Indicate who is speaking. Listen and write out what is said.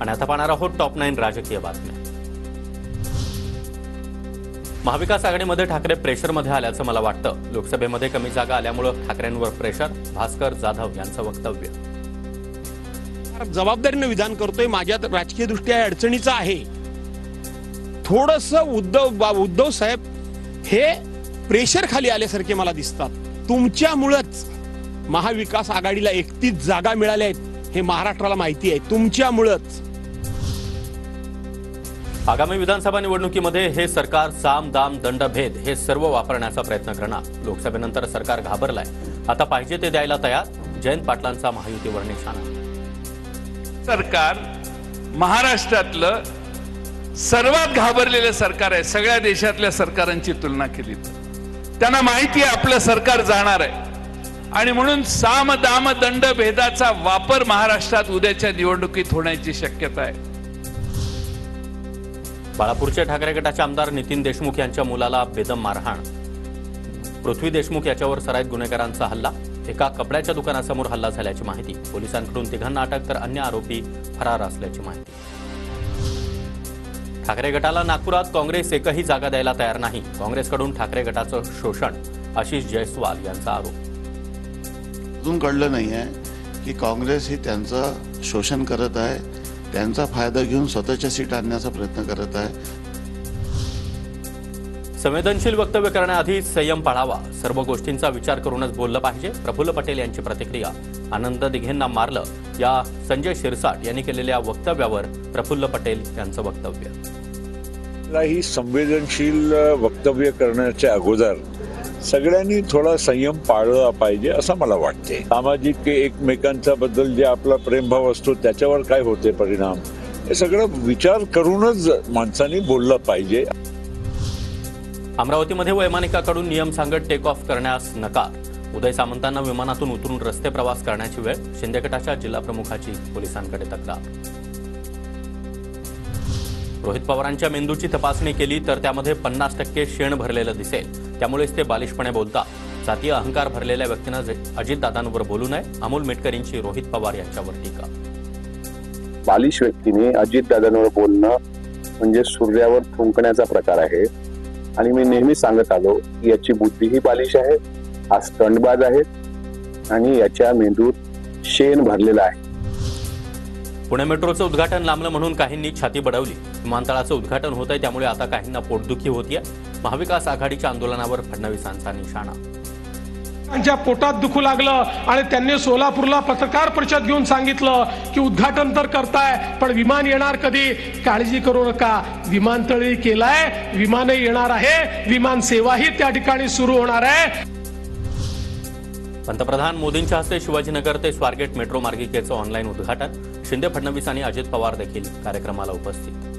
Speaker 1: आणि आता पाहणार आहोत टॉप 9 राजकीय बातम्या। महाविकास आघाडीमध्ये ठाकरे प्रेशरमध्ये आल्याचं मला वाटतं। लोकसभेमध्ये कमी जागा आल्यामुळे ठाकरेंवर प्रेशर। भास्कर जाधव यांचं वक्तव्य।
Speaker 2: जबाबदारीने विधान करतोय, माझ्या राजकीय दृष्ट्या अडचणीचं आहे। थोडंसं उद्धव साहेब हे प्रेशर खाली आल्यासारखे मला दिसतात। तुमच्यामुळेच महाविकास आघाडीला 31 जागा मिळाल्या आहेत, हे महाराष्ट्राला माहिती आहे, तुमच्यामुळेच।
Speaker 1: आगामी विधानसभा निवडणुकीमध्ये हे सरकार साम दाम दंड भेद हे सर्व वापरण्याचा प्रयत्न करणार। लोकसभेनंतर सरकार घाबरलाय, आता पाहिजे ते द्यायला तयार। जयंत पाटलांचा महायुतीवर निशाणा।
Speaker 3: सरकार महाराष्ट्रातलं सर्वात घाबरलेलं सरकार आहे। सगळ्या देशातल्या सरकारांची तुलना केली तर त्यांना माहिती आहे आपलं सरकार जाणार आहे, आणि म्हणून साम दाम दंड भेदाचा वापर महाराष्ट्रात उद्याच्या निवडणुकीत होण्याची शक्यता आहे।
Speaker 1: बाळापूरचे ठाकरे गटाचे आमदार नितीन देशमुख यांच्या मुलाला बेदम मारहाण। पृथ्वी देशमुख याच्यावर सराईत गुन्हेगारांचा हल्ला। एका कपड्याच्या दुकानासमोर हल्ला झाल्याची माहिती। पोलिसांकडून 3 अटक तर अन्य आरोपी फरार असल्याची माहिती। ठाकरे गटाला नागपुरात काँग्रेस एकही जागा द्यायला तयार नाही। काँग्रेसकडून ठाकरे गटाचं शोषण। आशिष जयस्वाल यांचा आरोप।
Speaker 4: अजून कळलं नाही आहे की काँग्रेस ही त्यांचं शोषण करत आहे, त्यांचा फायदा घेऊन स्वतःच्या सीट आणण्याचा प्रयत्न करत आहे।
Speaker 1: संवेदनशील वक्तव्य करण्याआधी संयम पाळावा। सर्व गोष्टींचा विचार करूनच बोललं पाहिजे। प्रफुल्ल पटेल यांची प्रतिक्रिया। आनंद दिघेंना मारलं या संजय शिरसाट यांनी केलेल्या वक्तव्यावर प्रफुल्ल पटेल यांचं वक्तव्य।
Speaker 5: ही संवेदनशील वक्तव्य करण्याच्या अगोदर सगळ्यांनी थोडा संयम पाळला पाहिजे असं मला वाटते। सामाजिक एकमेकांच्या बद्दल जे आपला प्रेमभाव असतो त्याच्यावर काय होते परिणाम, हे सगळं विचार करूनच माणसांनी बोललं पाहिजे।
Speaker 1: अमरावतीमध्ये वैमानिकाकडून नियम सांगत टेक ऑफ करण्यास नकार। उदय सामंतांना विमानातून उतरून रस्ते प्रवास करण्याची वेळ। शिंदे गटाच्या जिल्हा प्रमुखाची पोलिसांकडे तक्रार। रोहित पवारांच्या मेंदूची तपासणी केली तर त्यामध्ये 50% शेण भरलेलं दिसेल, त्यामुळेच ते बालिशपणे बोलतात। जातीय अहंकार भरलेल्या व्यक्तीनं अजितदादांवर बोलू नये। अमोल मेटकरींची रोहित पवार यांच्यावर टीका।
Speaker 6: बालिश व्यक्तीने अजितदादांवर बोलणं म्हणजे सूर्यावर थुंकण्याचा प्रकार आहे, आणि मी नेहमी सांगत आलो याची बुद्धीही बालिश आहे, हा स्टंटबाज आहे, आणि याच्या मेंदूत शेण भरलेलं आहे।
Speaker 1: पुणे मेट्रोचं उद्घाटन लांबलं म्हणून काहींनी छाती बडवली। विमानतळाचं उद्घाटन होत आहे त्यामुळे आता काहींना पोटदुखी होतीये। महाविकास आघाडीच्या आंदोलनावर फडणवीसांचा निशाणा।
Speaker 7: त्यांच्या पोटात दुखू लागलं आणि त्यांनी सोलापूरला पत्रकार परिषद घेऊन सांगितलं की उद्घाटन तर करताय पण विमान येणार कधी, काळजी करू नका, विमानतळही केलाय, विमानही येणार आहे, विमान सेवाही त्या ठिकाणी सुरू होणार आहे।
Speaker 1: पंतप्रधान मोदींच्या हस्ते शिवाजीनगर ते स्वारगेट मेट्रो मार्गिकेचं ऑनलाईन उद्घाटन। शिंदे, फडणवीस आणि अजित पवार देखील कार्यक्रमाला उपस्थित।